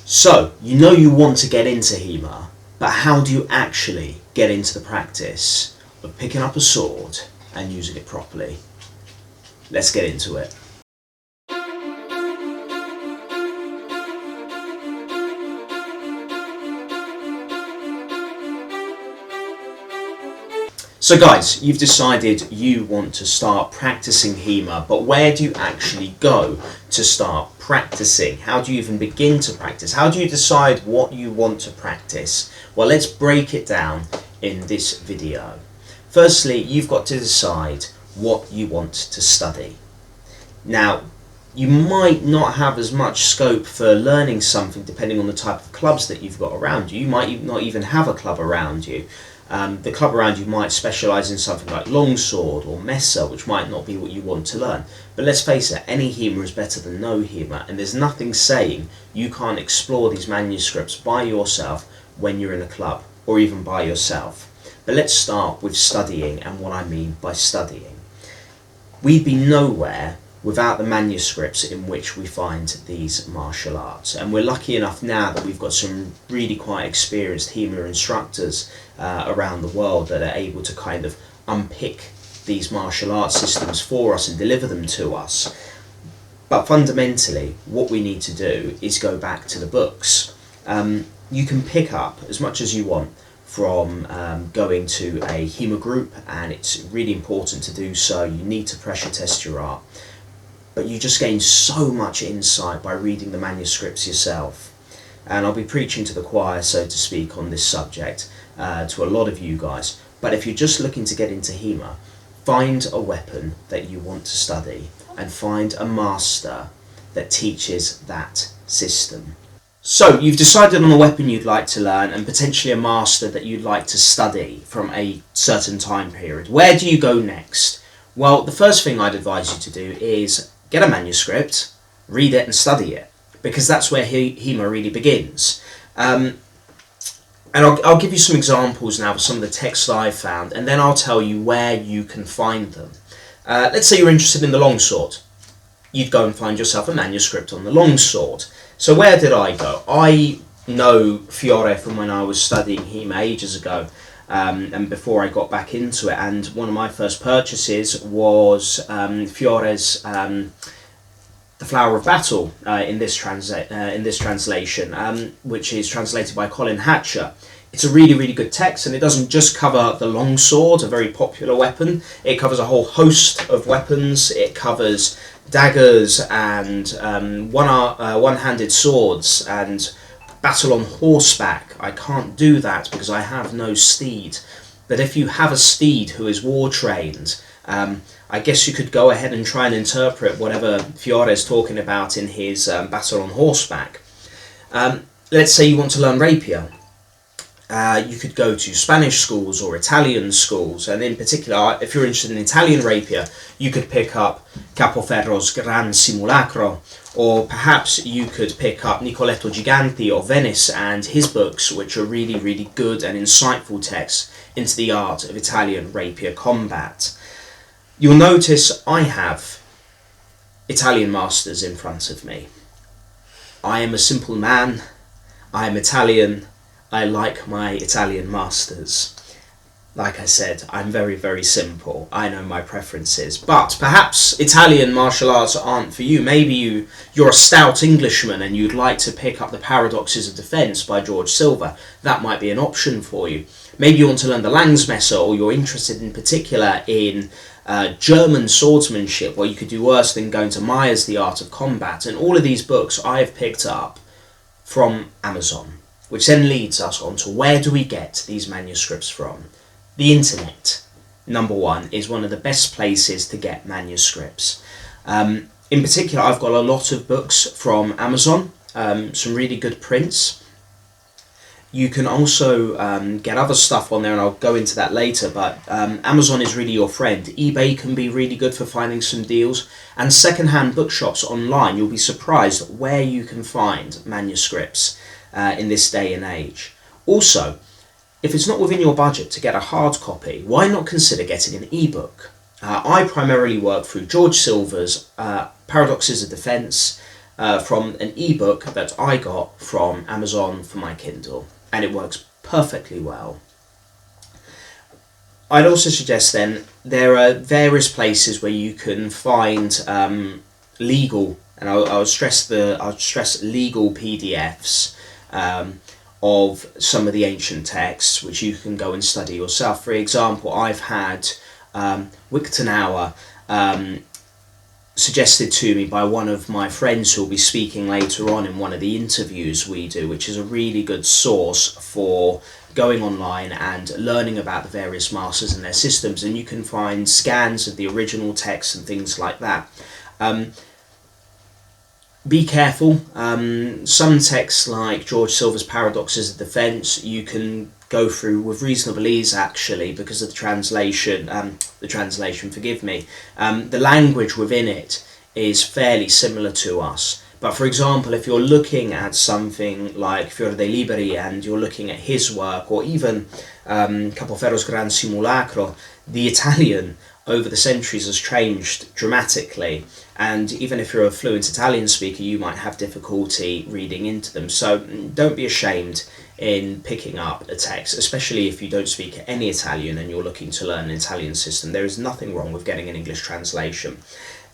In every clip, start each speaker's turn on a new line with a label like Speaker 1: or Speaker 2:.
Speaker 1: So, you know you want to get into HEMA, but how do you actually get into the practice of picking up a sword and using it properly? Let's get into it. So guys, you've decided you want to start practicing HEMA, but where do you actually go to start practicing? How do you even begin to practice? How do you decide what you want to practice? Well, let's break it down in this video. Firstly, you've got to decide what you want to study. Now, you might not have as much scope for learning something depending on the type of clubs that you've got around you. You might not even have a club around you. The club around you might specialise in something like longsword or mesa, which might not be what you want to learn. But let's face it, any HEMA is better than no HEMA, and there's nothing saying you can't explore these manuscripts by yourself when you're in a club, or even by yourself. But let's start with studying, and what I mean by studying. We'd be nowhere without the manuscripts in which we find these martial arts. And we're lucky enough now that we've got some really quite experienced HEMA instructors around the world that are able to kind of unpick these martial arts systems for us and deliver them to us. But fundamentally, what we need to do is go back to the books. You can pick up as much as you want from going to a HEMA group, and it's really important to do so. You need to pressure test your art. But you just gain so much insight by reading the manuscripts yourself. And I'll be preaching to the choir, so to speak, on this subject to a lot of you guys. But if you're just looking to get into HEMA, find a weapon that you want to study and find a master that teaches that system. So you've decided on a weapon you'd like to learn and potentially a master that you'd like to study from a certain time period. Where do you go next? Well, the first thing I'd advise you to do is get a manuscript, read it and study it, because that's where HEMA really begins. And I'll give you some examples now of some of the texts that I've found, and then I'll tell you where you can find them. Let's say you're interested in the longsword. You'd go and find yourself a manuscript on the longsword. So where did I go? I know Fiore from when I was studying HEMA ages ago, and before I got back into it, and one of my first purchases was Fiore's The Flower of Battle in this translation, which is translated by Colin Hatcher. It's a really, really good text, and it doesn't just cover the longsword, a very popular weapon. It covers a whole host of weapons. It covers daggers and one-handed swords and battle on horseback. I can't do that because I have no steed. But if you have a steed who is war trained, I guess you could go ahead and try and interpret whatever Fiore is talking about in his battle on horseback. Let's say you want to learn rapier. You could go to Spanish schools or Italian schools, and in particular, if you're interested in Italian rapier, you could pick up Capoferro's Gran Simulacro, or perhaps you could pick up Nicoletto Giganti of Venice and his books, which are really, really good and insightful texts into the art of Italian rapier combat. You'll notice I have Italian masters in front of me. I am a simple man, I am Italian, I like my Italian masters. Like I said, I'm very, very simple. I know my preferences. But perhaps Italian martial arts aren't for you. Maybe you're a stout Englishman and you'd like to pick up The Paradoxes of Defence by George Silver. That might be an option for you. Maybe you want to learn the Langsmesser, or you're interested in particular in German swordsmanship, where you could do worse than going to Meyer's The Art of Combat. And all of these books I've picked up from Amazon, which then leads us on to where do we get these manuscripts from? The internet, number one, is one of the best places to get manuscripts. In particular, I've got a lot of books from Amazon, some really good prints. You can also get other stuff on there, and I'll go into that later, but Amazon is really your friend. eBay can be really good for finding some deals, and second-hand bookshops online, you'll be surprised where you can find manuscripts in this day and age. Also, if it's not within your budget to get a hard copy, why not consider getting an ebook? I primarily work through George Silver's Paradoxes of Defence, from an ebook that I got from Amazon for my Kindle, and it works perfectly well. I'd also suggest then there are various places where you can find legal, and I'll stress legal PDFs of some of the ancient texts, which you can go and study yourself. For example, I've had Wiktenauer suggested to me by one of my friends who will be speaking later on in one of the interviews we do, which is a really good source for going online and learning about the various masters and their systems, and you can find scans of the original texts and things like that. Be careful. Some texts like George Silver's Paradoxes of Defense you can go through with reasonable ease, actually, because of the translation, forgive me. The language within it is fairly similar to us. But for example, if you're looking at something like Fior dei Liberi and you're looking at his work, or even Capoferro's Gran Simulacro, the Italian over the centuries has changed dramatically, and even if you're a fluent Italian speaker, you might have difficulty reading into them. So don't be ashamed in picking up a text, especially if you don't speak any Italian and you're looking to learn an Italian system. There is nothing wrong with getting an English translation.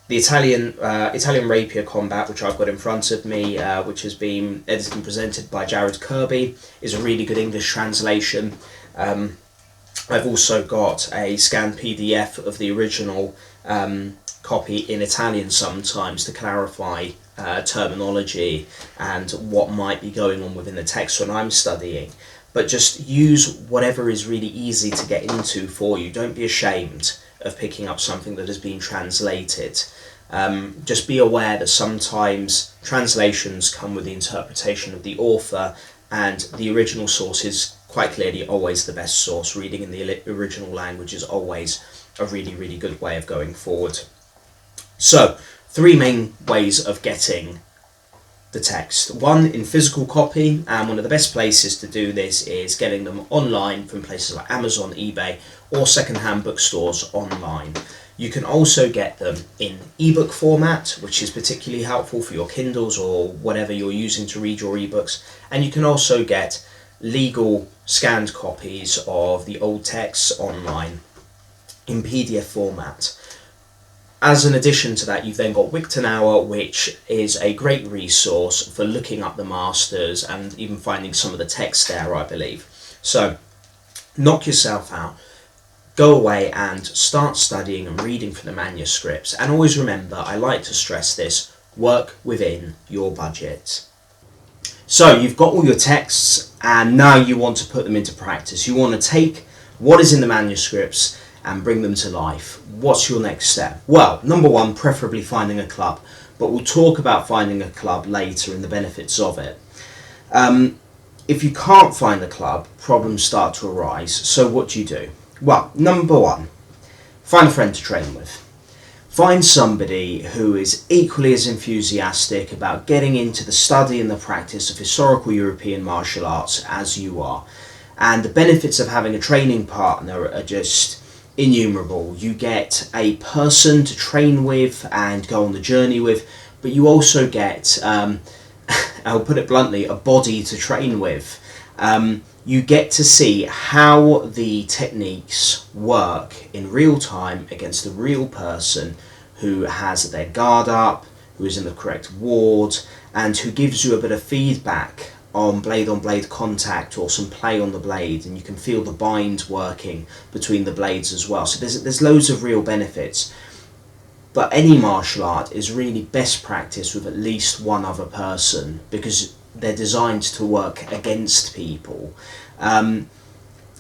Speaker 1: The Italian Rapier Combat, which I've got in front of me, which has been edited and presented by Jared Kirby, is a really good English translation. I've also got a scanned PDF of the original copy in Italian sometimes to clarify terminology and what might be going on within the text when I'm studying. But just use whatever is really easy to get into for you. Don't be ashamed of picking up something that has been translated. Just be aware that sometimes translations come with the interpretation of the author, and the original source is quite clearly always the best source. Reading in the original language is always a really, really good way of going forward. So, 3 main ways of getting the text. One, in physical copy, and one of the best places to do this is getting them online from places like Amazon, eBay, or second-hand bookstores online. You can also get them in ebook format, which is particularly helpful for your Kindles or whatever you're using to read your ebooks, and you can also get legal scanned copies of the old texts online in PDF format. As an addition to that, you've then got Wiktenauer, which is a great resource for looking up the masters and even finding some of the text there, I believe. So, knock yourself out, go away and start studying and reading from the manuscripts. And always remember, I like to stress this, work within your budget. So, you've got all your texts, and now you want to put them into practice. You want to take what is in the manuscripts and bring them to life. What's your next step? Well, number 1, preferably finding a club, but we'll talk about finding a club later and the benefits of it. If you can't find a club, problems start to arise. So what do? Well, number 1, find a friend to train with. Find somebody who is equally as enthusiastic about getting into the study and the practice of historical European martial arts as you are. And the benefits of having a training partner are just innumerable. You get a person to train with and go on the journey with, but you also get, I'll put it bluntly, a body to train with. You get to see how the techniques work in real time against a real person who has their guard up, who is in the correct ward, and who gives you a bit of feedback on blade contact or some play on the blade, and you can feel the bind working between the blades as well. So there's loads of real benefits. But any martial art is really best practiced with at least one other person, because they're designed to work against people.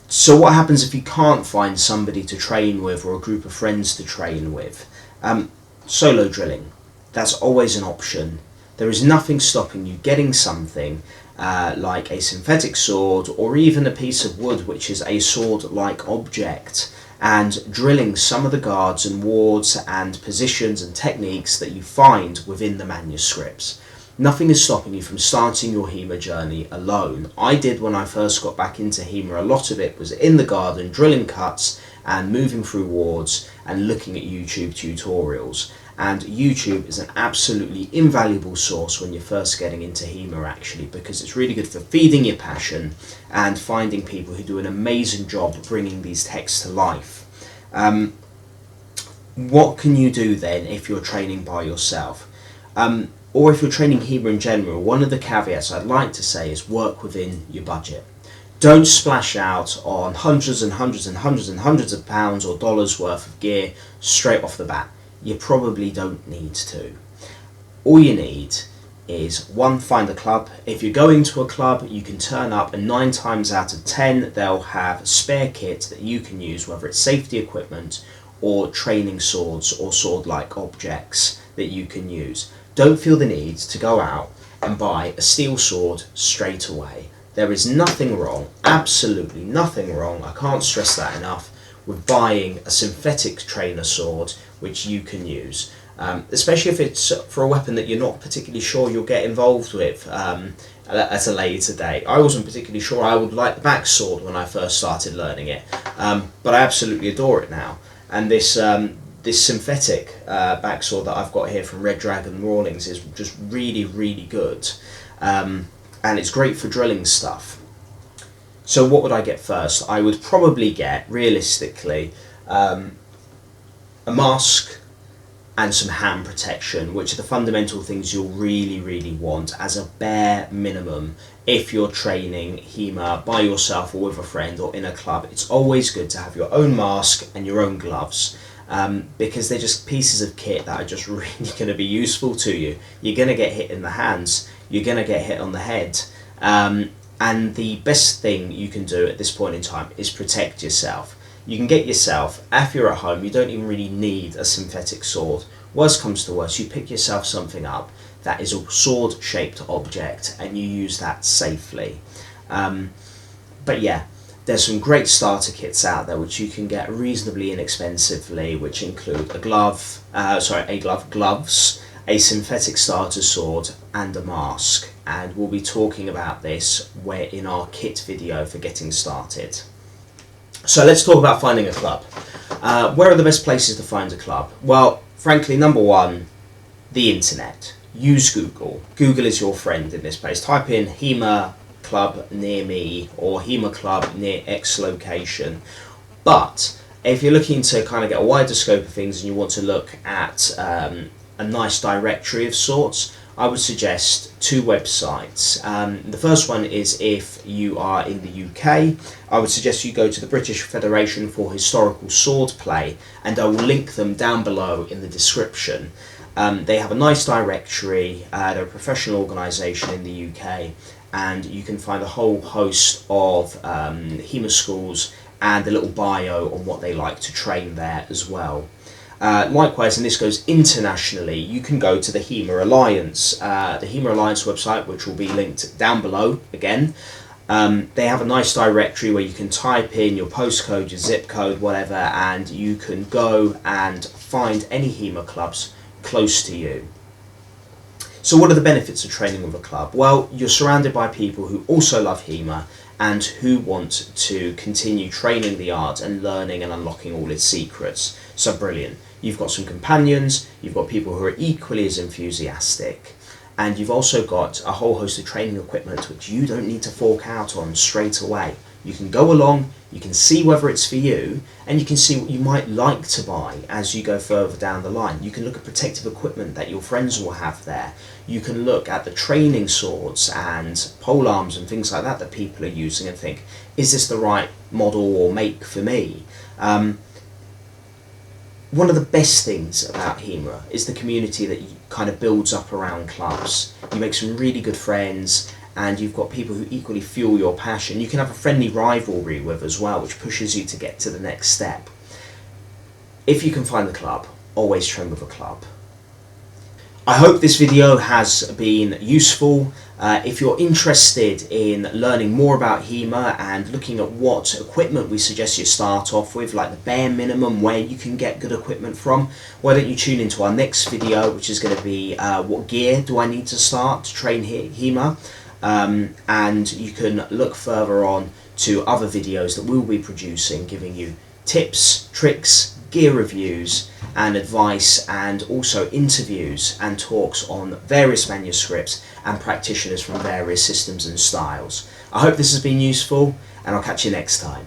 Speaker 1: So what happens if you can't find somebody to train with or a group of friends to train with? Solo drilling, that's always an option. There is nothing stopping you getting something like a synthetic sword, or even a piece of wood which is a sword-like object, and drilling some of the guards and wards and positions and techniques that you find within the manuscripts. Nothing is stopping you from starting your HEMA journey alone. I did when I first got back into HEMA. A lot of it was in the garden, drilling cuts and moving through wards and looking at YouTube tutorials. And YouTube is an absolutely invaluable source when you're first getting into HEMA, actually, because it's really good for feeding your passion and finding people who do an amazing job bringing these techs to life. What can you do then if you're training by yourself? Or if you're training HEMA in general, one of the caveats I'd like to say is work within your budget. Don't splash out on hundreds and hundreds and hundreds and hundreds of pounds or dollars worth of gear straight off the bat. You probably don't need to. All you need is, one, find a club. If you're going to a club, you can turn up and 9 times out of 10 they'll have spare kit that you can use, whether it's safety equipment or training swords or sword-like objects that you can use. Don't feel the need to go out and buy a steel sword straight away. There is nothing wrong, absolutely nothing wrong, I can't stress that enough, with buying a synthetic trainer sword which you can use, especially if it's for a weapon that you're not particularly sure you'll get involved with at a later date. I wasn't particularly sure I would like the back sword when I first started learning it, but I absolutely adore it now. And this synthetic back sword that I've got here from Red Dragon Rawlings is just really, really good, and it's great for drilling stuff. So what would I get first? I would probably get, realistically, a mask and some hand protection, which are the fundamental things you'll really, really want as a bare minimum if you're training HEMA by yourself or with a friend or in a club. It's always good to have your own mask and your own gloves, because they're just pieces of kit that are just really going to be useful to you. You're going to get hit in the hands, you're going to get hit on the head, and the best thing you can do at this point in time is protect yourself. You can get yourself, if you're at home, you don't even really need a synthetic sword. Worst comes to worst, you pick yourself something up that is a sword-shaped object and you use that safely. But yeah, there's some great starter kits out there which you can get reasonably inexpensively, which include gloves, a synthetic starter sword and a mask. And we'll be talking about this in our kit video for getting started. So let's talk about finding a club. Where are the best places to find a club? Well, frankly, number one, the internet. Use Google. Google is your friend in this place. Type in HEMA club near me or HEMA club near X location. But if you're looking to kind of get a wider scope of things and you want to look at a nice directory of sorts, I would suggest 2 websites. The first one is, if you are in the UK, I would suggest you go to the British Federation for Historical Swordplay, and I will link them down below in the description. They have a nice directory, they're a professional organisation in the UK, and you can find a whole host of HEMA schools and a little bio on what they like to train there as well. Likewise, and this goes internationally, you can go to the HEMA Alliance. The HEMA Alliance website, which will be linked down below again. They have a nice directory where you can type in your postcode, your zip code, whatever, and you can go and find any HEMA clubs close to you. So what are the benefits of training with a club? Well, you're surrounded by people who also love HEMA and who want to continue training the art and learning and unlocking all its secrets. So brilliant. You've got some companions, you've got people who are equally as enthusiastic, and you've also got a whole host of training equipment which you don't need to fork out on straight away. You can go along, you can see whether it's for you, and you can see what you might like to buy as you go further down the line. You can look at protective equipment that your friends will have there. You can look at the training swords and pole arms and things like that that people are using and think, is this the right model or make for me? One of the best things about HEMA is the community that kind of builds up around clubs. You make some really good friends, and you've got people who equally fuel your passion. You can have a friendly rivalry with as well, which pushes you to get to the next step. If you can find the club, always train with a club. I hope this video has been useful. If you're interested in learning more about HEMA and looking at what equipment we suggest you start off with, like the bare minimum where you can get good equipment from, why don't you tune into our next video, which is going to be what gear do I need to start to train HEMA, and you can look further on to other videos that we'll be producing, giving you tips, tricks, gear reviews and advice, and also interviews and talks on various manuscripts and practitioners from various systems and styles. I hope this has been useful, and I'll catch you next time.